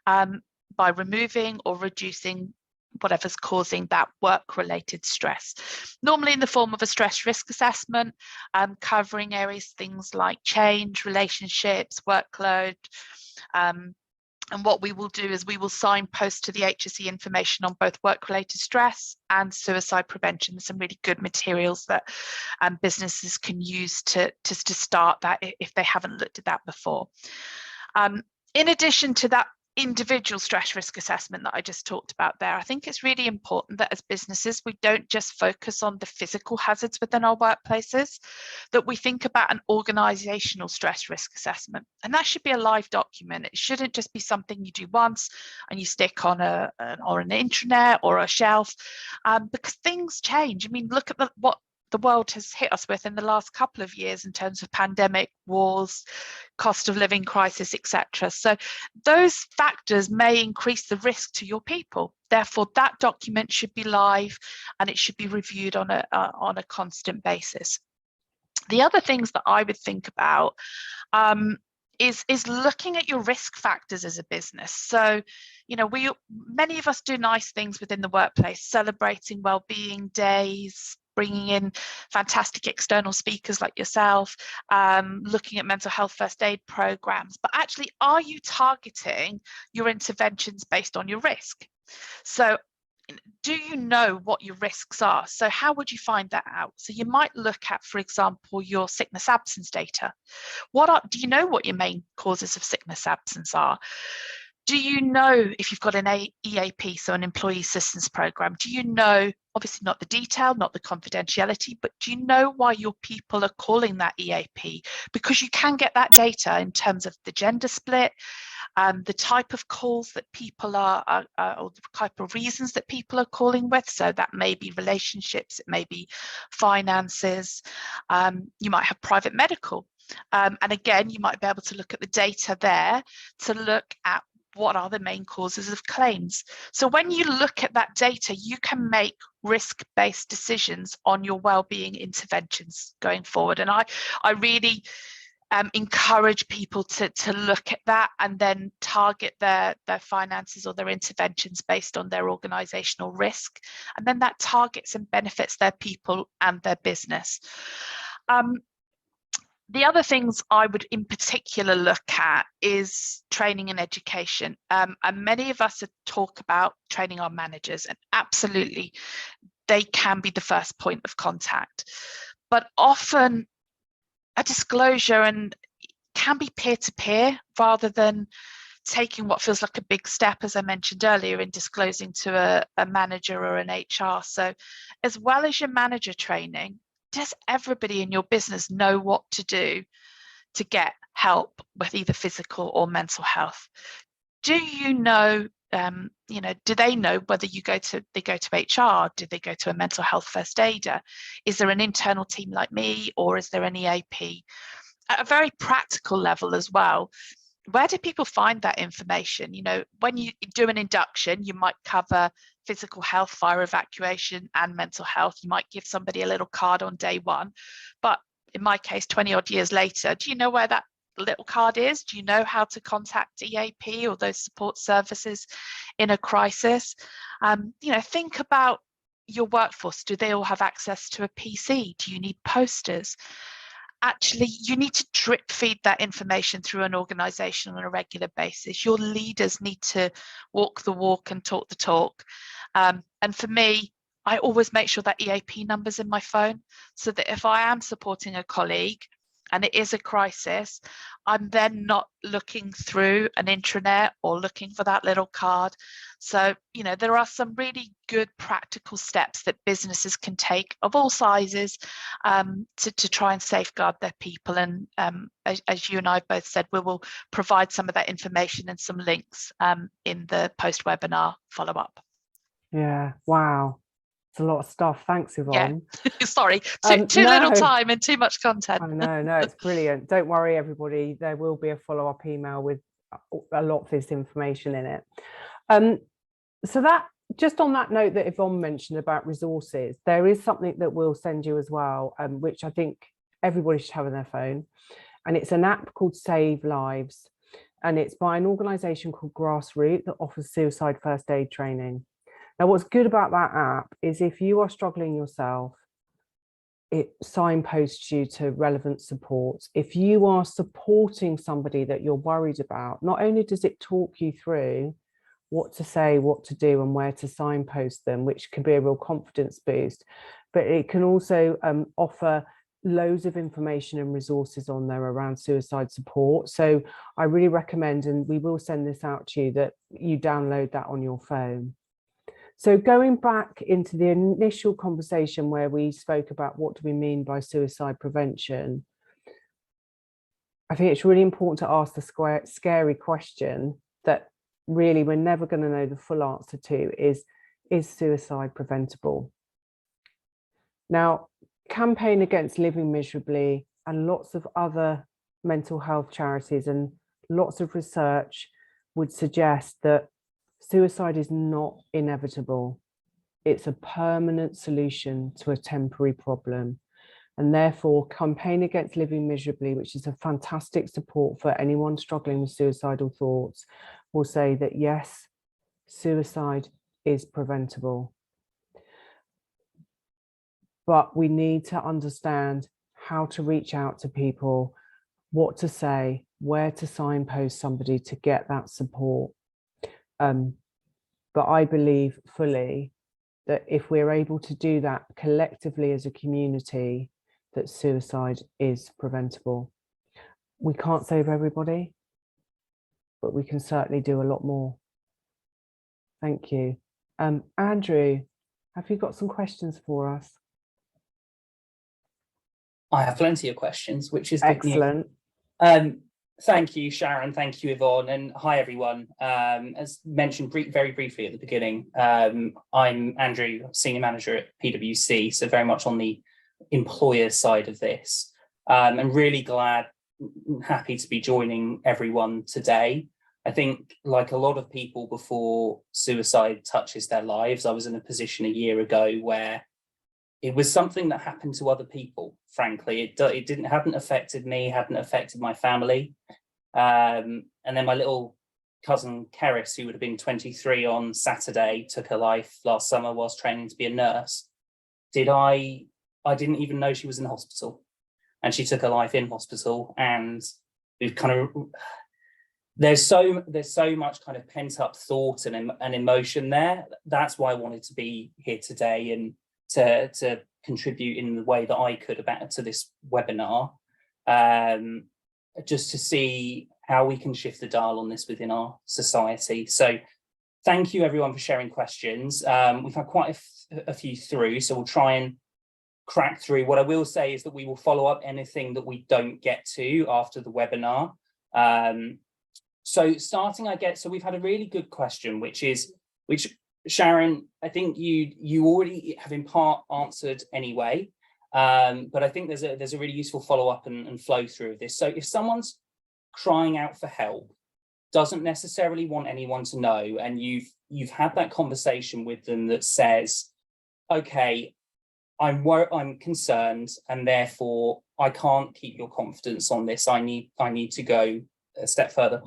by removing or reducing whatever's causing that work-related stress. Normally in the form of a stress risk assessment, covering areas, things like change, relationships, workload. And what we will do is we will signpost to the HSE information on both work-related stress and suicide prevention. There's some really good materials that businesses can use to start that if they haven't looked at that before. In addition to that individual stress risk assessment that I just talked about there, I think it's really important that as businesses, we don't just focus on the physical hazards within our workplaces, that we think about an organizational stress risk assessment. And that should be a live document. It shouldn't just be something you do once and you stick on an intranet or a shelf, because things change. I mean, look at what the world has hit us with in the last couple of years in terms of pandemic, wars, cost of living crisis, etc. So those factors may increase the risk to your people. Therefore, that document should be live and it should be reviewed on a constant basis. The other things that I would think about is looking at your risk factors as a business. So, many of us do nice things within the workplace, celebrating well-being days, bringing in fantastic external speakers like yourself, looking at mental health first aid programs. But actually, are you targeting your interventions based on your risk? So do you know what your risks are? So how would you find that out? So you might look at, for example, your sickness absence data. Do you know what your main causes of sickness absence are? Do you know if you've got an EAP, so an employee assistance program? Do you know, obviously not the detail, not the confidentiality, but do you know why your people are calling that EAP? Because you can get that data in terms of the gender split, the type of calls that people are, or the type of reasons that people are calling with. So that may be relationships, it may be finances, you might have private medical. And again, you might be able to look at the data there to look at what are the main causes of claims. So when you look at that data, you can make risk-based decisions on your wellbeing interventions going forward. And I really encourage people to look at that and then target their finances or their interventions based on their organizational risk. And then that targets and benefits their people and their business. The other things I would in particular look at is training and education. And many of us talk about training our managers, and absolutely, they can be the first point of contact. But often a disclosure and can be peer-to-peer rather than taking what feels like a big step, as I mentioned earlier, in disclosing to a manager or an HR. So as well as your manager training, does everybody in your business know what to do to get help with either physical or mental health? Do you know, do they know whether they go to HR? Do they go to a mental health first aider? Is there an internal team like me, or is there an EAP? At a very practical level as well, where do people find that information? When you do an induction, you might cover physical health, fire evacuation, and mental health. You might give somebody a little card on day one. But in my case, 20 odd years later, do you know where that little card is? Do you know how to contact EAP or those support services in a crisis? Think about your workforce. Do they all have access to a PC? Do you need posters? Actually, you need to drip feed that information through an organization on a regular basis. Your leaders need to walk the walk and talk the talk. And for me, I always make sure that EAP number's in my phone, so that if I am supporting a colleague and it is a crisis, I'm then not looking through an intranet or looking for that little card. So, you know, there are some really good practical steps that businesses can take of all sizes to try and safeguard their people. And as you and I both said, we will provide some of that information and some links in the post-webinar follow-up. Yeah, wow. It's a lot of stuff. Thanks, Yvonne. Yeah. Sorry, too little time and too much content. Oh, no, it's brilliant. Don't worry, everybody. There will be a follow-up email with a lot of this information in it. So that, just on that note that Yvonne mentioned about resources, there is something that we'll send you as well, which I think everybody should have on their phone. And it's an app called Save Lives. And it's by an organisation called Grassroot that offers suicide first aid training. Now, what's good about that app is if you are struggling yourself, it signposts you to relevant support. If you are supporting somebody that you're worried about, not only does it talk you through what to say, what to do, and where to signpost them, which can be a real confidence boost, but it can also offer loads of information and resources on there around suicide support. So I really recommend, and we will send this out to you, that you download that on your phone. So going back into the initial conversation where we spoke about what do we mean by suicide prevention, I think it's really important to ask the scary question that really we're never going to know the full answer to is suicide preventable? Now, Campaign Against Living Miserably and lots of other mental health charities and lots of research would suggest that suicide is not inevitable. It's a permanent solution to a temporary problem. And therefore, Campaign Against Living Miserably, which is a fantastic support for anyone struggling with suicidal thoughts, will say that yes, suicide is preventable. But we need to understand how to reach out to people, what to say, where to signpost somebody to get that support. But I believe fully that if we're able to do that collectively as a community, that suicide is preventable. We can't save everybody, but we can certainly do a lot more. Thank you. Andrew, have you got some questions for us? I have plenty of questions, which is excellent. Thank you, Sharron. Thank you, Yvonne. And hi, everyone. As mentioned very briefly at the beginning, I'm Andrew, Senior Manager at PwC, so very much on the employer side of this. I'm really happy to be joining everyone today. I think, like a lot of people before suicide touches their lives, I was in a position a year ago where it was something that happened to other people, frankly. It hadn't affected me, hadn't affected my family. And then my little cousin, Keris, who would have been 23 on Saturday, took her life last summer whilst training to be a nurse. I didn't even know she was in hospital. And she took her life in hospital. And we've kind of, there's so much kind of pent up thought and emotion there. That's why I wanted to be here today and to contribute in the way that I could to this webinar, just to see how we can shift the dial on this within our society. So thank you everyone for sharing questions. We've had quite a few through, so we'll try and crack through. What I will say is that we will follow up anything that we don't get to after the webinar. So we've had a really good question, which Sharron, I think you already have in part answered anyway, but I think there's a really useful follow-up and flow through of this. So if someone's crying out for help, doesn't necessarily want anyone to know, and you've had that conversation with them that says, okay, I'm concerned, and therefore I can't keep your confidence on this. I need to go a step further.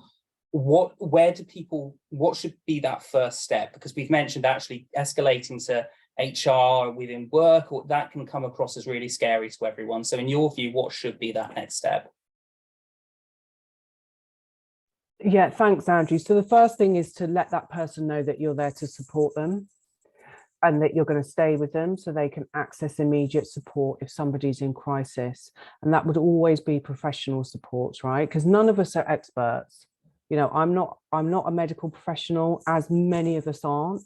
What should be that first step? Because we've mentioned actually escalating to HR within work, or that can come across as really scary to everyone. So in your view, what should be that next step? Yeah, thanks, Andrew. So the first thing is to let that person know that you're there to support them. and that you're going to stay with them so they can access immediate support if somebody's in crisis. And that would always be professional supports, right? Because none of us are experts. You know, I'm not a medical professional, as many of us aren't.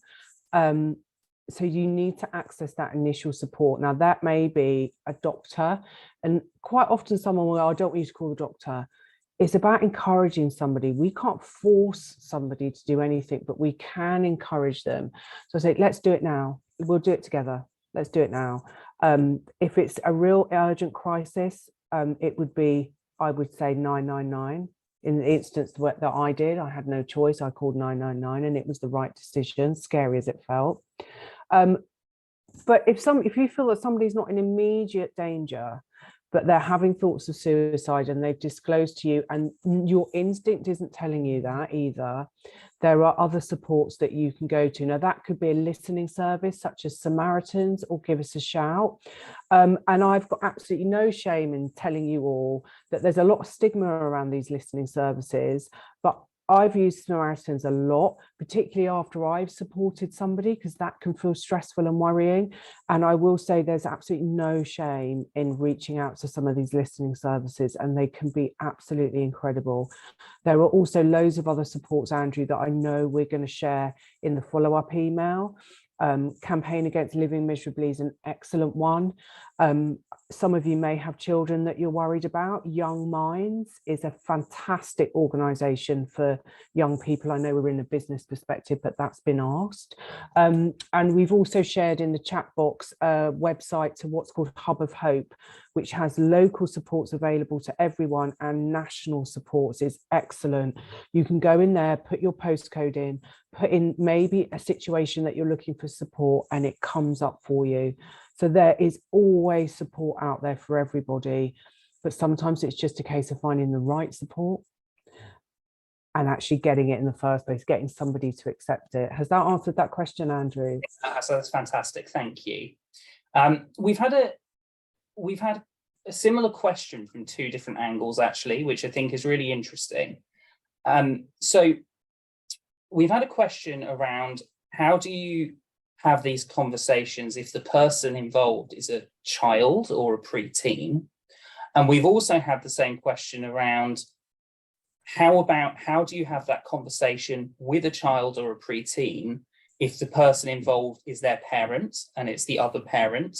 So you need to access that initial support. Now, that may be a doctor, and quite often someone will, I don't want you to call the doctor. It's about encouraging somebody. We can't force somebody to do anything, but we can encourage them. So I say, let's do it now. We'll do it together. Let's do it now. If it's a real urgent crisis, it would be, I would say 999. In the instance that I did, I had no choice. I called 999 and it was the right decision, scary as it felt. But if you feel that somebody's not in immediate danger, but they're having thoughts of suicide and they've disclosed to you, and your instinct isn't telling you that either, there are other supports that you can go to. Now, that could be a listening service such as Samaritans, or Give Us a Shout. And I've got absolutely no shame in telling you all that there's a lot of stigma around these listening services, but I've used Samaritans a lot, particularly after I've supported somebody, because that can feel stressful and worrying. And I will say there's absolutely no shame in reaching out to some of these listening services, and they can be absolutely incredible. There are also loads of other supports, Andrew, that I know we're going to share in the follow-up email. Campaign Against Living Miserably is an excellent one. Some of you may have children that you're worried about. Young Minds is a fantastic organisation for young people. I know we're in a business perspective, but that's been asked. And we've also shared in the chat box a website to what's called Hub of Hope, which has local supports available to everyone, and national supports is excellent. You can go in there, put your postcode in, put in maybe a situation that you're looking for support, and it comes up for you. So there is always support out there for everybody, but sometimes it's just a case of finding the right support and actually getting it in the first place, getting somebody to accept it. Has that answered that question, Andrew? So that's fantastic. Thank you. We've had a similar question from two different angles, actually, which I think is really interesting. So we've had a question around, how do you have these conversations if the person involved is a child or a preteen? And we've also had the same question around, how do you have that conversation with a child or a preteen if the person involved is their parent and it's the other parent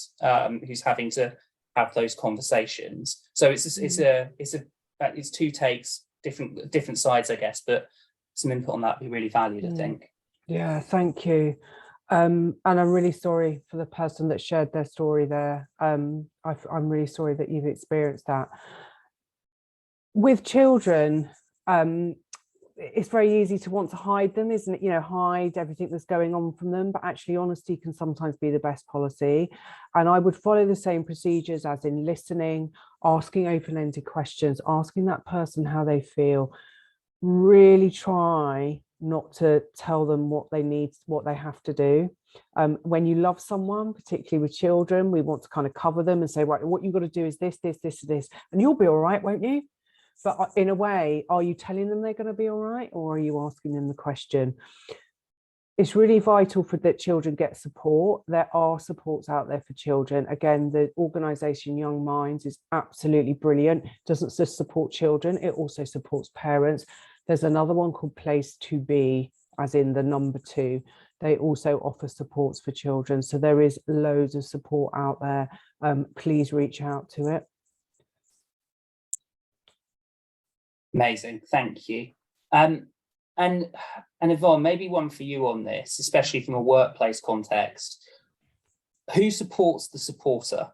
who's having to have those conversations? So it's two takes, different sides, I guess, but some input on that would be really valued, I think. Yeah, thank you. And I'm really sorry for the person that shared their story there. I'm really sorry that you've experienced that. With children, it's very easy to want to hide them, isn't it? You know, hide everything that's going on from them, but actually honesty can sometimes be the best policy. And I would follow the same procedures as in listening, asking open-ended questions, asking that person how they feel. Really try not to tell them what they need, what they have to do. When you love someone, particularly with children, we want to kind of cover them and say, right, what you've got to do is this, and you'll be all right, won't you? But in a way, are you telling them they're going to be all right, or are you asking them the question? It's really vital for that children get support. There are supports out there for children. Again, the organisation Young Minds is absolutely brilliant. It doesn't just support children, it also supports parents. There's another one called Place to Be, as in the number 2. They also offer supports for children. So there is loads of support out there. Please reach out to it. Amazing, thank you. And Yvonne, maybe one for you on this, especially from a workplace context. Who supports the supporter?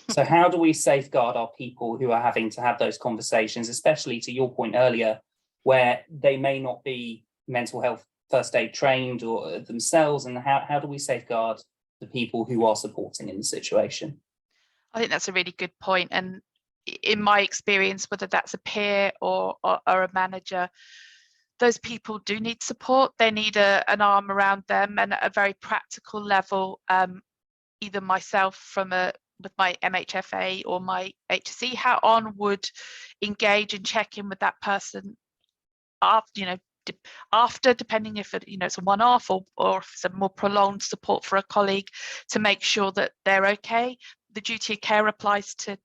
So how do we safeguard our people who are having to have those conversations, especially to your point earlier, where they may not be mental health first aid trained or themselves, and how do we safeguard the people who are supporting in the situation? I think that's a really good point. And in my experience, whether that's a peer or a manager, those people do need support. They need an arm around them, and at a very practical level, either myself with my MHFA or my HSE hat on would engage and check in with that person after, after, depending if it's a one-off or if it's a more prolonged support for a colleague, to make sure that they're okay. The duty of care applies to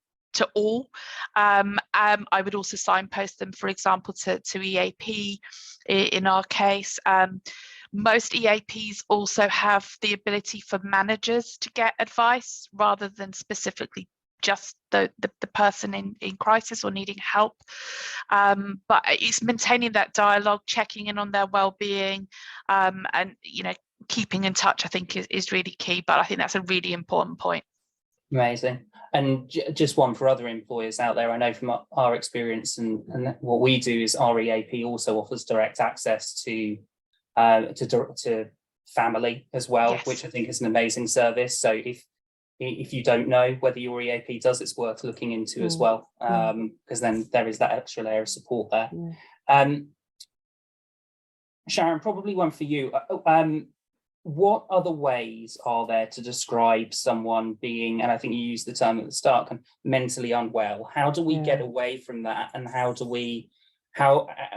all. I would also signpost them, for example, to EAP in our case. Most EAPs also have the ability for managers to get advice rather than specifically just the person in crisis or needing help. But it's maintaining that dialogue, checking in on their well-being, and keeping in touch, I think is really key. But I think that's a really important point. Amazing. And just one for other employers out there, I know from our experience and what we do is our EAP also offers direct access to family as well, Yes. which I think is an amazing service. So if you don't know whether your EAP does, it's worth looking into as well, because then there is that extra layer of support there. Sharron, probably one for you. What other ways are there to describe someone being, and I think you used the term at the start, mentally unwell? How do we get away from that, and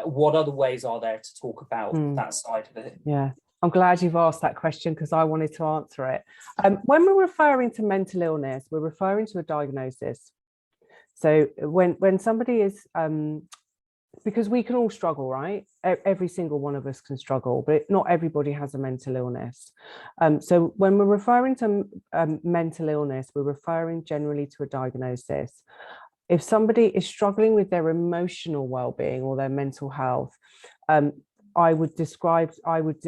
what other ways are there to talk about that side of it? Yeah, I'm glad you've asked that question because I wanted to answer it. When we're referring to mental illness, we're referring to a diagnosis. So when somebody is, because we can all struggle, right? Every single one of us can struggle, but not everybody has a mental illness. So when we're referring to mental illness, we're referring generally to a diagnosis. If somebody is struggling with their emotional well-being or their mental health, I would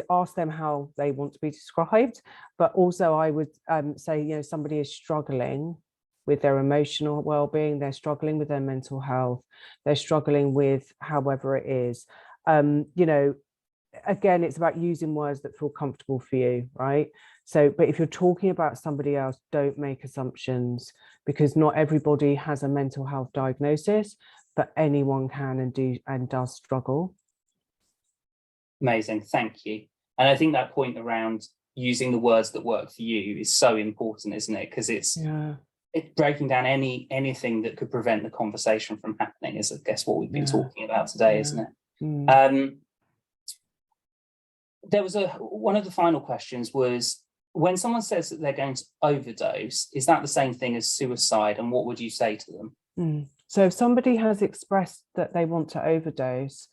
ask them how they want to be described, but also I would say, somebody is struggling with their emotional well-being, they're struggling with their mental health, they're struggling with however it is. Again, it's about using words that feel comfortable for you, right? So, but if you're talking about somebody else, don't make assumptions, because not everybody has a mental health diagnosis, but anyone can and does struggle. Amazing, thank you. And I think that point around using the words that work for you is so important, isn't it? Because it's breaking down anything that could prevent the conversation from happening is, I guess, what we've been talking about today, isn't it? There was one of the final questions was, when someone says that they're going to overdose, is that the same thing as suicide? And what would you say to them? So if somebody has expressed that they want to overdose,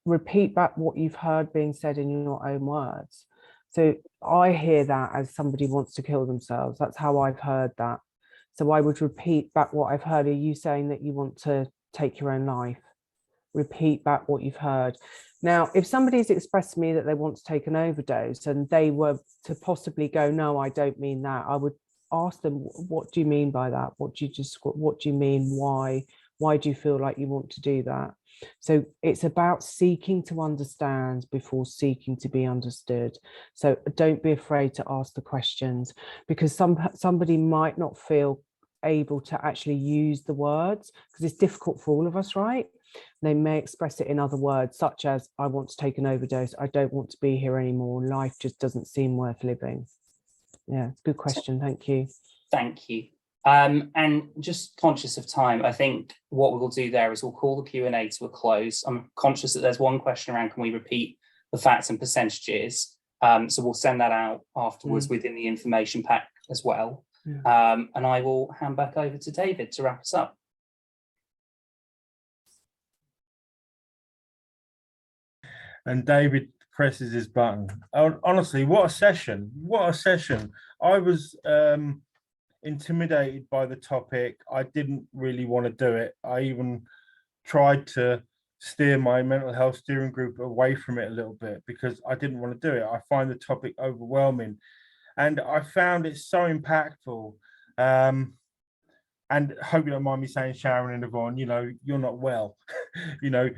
repeat back what you've heard being said in your own words. So I hear that as somebody wants to kill themselves. That's how I've heard that. So I would repeat back what I've heard. Are you saying that you want to take your own life? Repeat back what you've heard. Now, if somebody's expressed to me that they want to take an overdose and they were to possibly go, no, I don't mean that, I would ask them, what do you mean by that? What do you mean? Why do you feel like you want to do that? So it's about seeking to understand before seeking to be understood. So don't be afraid to ask the questions, because somebody might not feel able to actually use the words, because it's difficult for all of us, right? They may express it in other words, such as, I want to take an overdose, I don't want to be here anymore, life just doesn't seem worth living. Yeah, good question, thank you. Thank you. And just conscious of time, I think what we'll do there is we'll call the Q&A to a close. I'm conscious that there's one question around, can we repeat the facts and percentages? So we'll send that out afterwards within the information pack as well. And I will hand back over to David to wrap us up. And David presses his button. Honestly, what a session. What a session. I was intimidated by the topic. I didn't really want to do it. I even tried to steer my mental health steering group away from it a little bit because I didn't want to do it. I find the topic overwhelming, and I found it so impactful. And I hope you don't mind me saying, Sharron and Yvonne, you're not well, a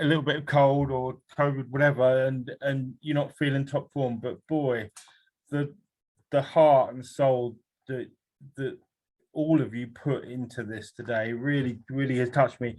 little bit of cold or COVID, whatever, and you're not feeling top form. But boy, the heart and soul that all of you put into this today really, really has touched me.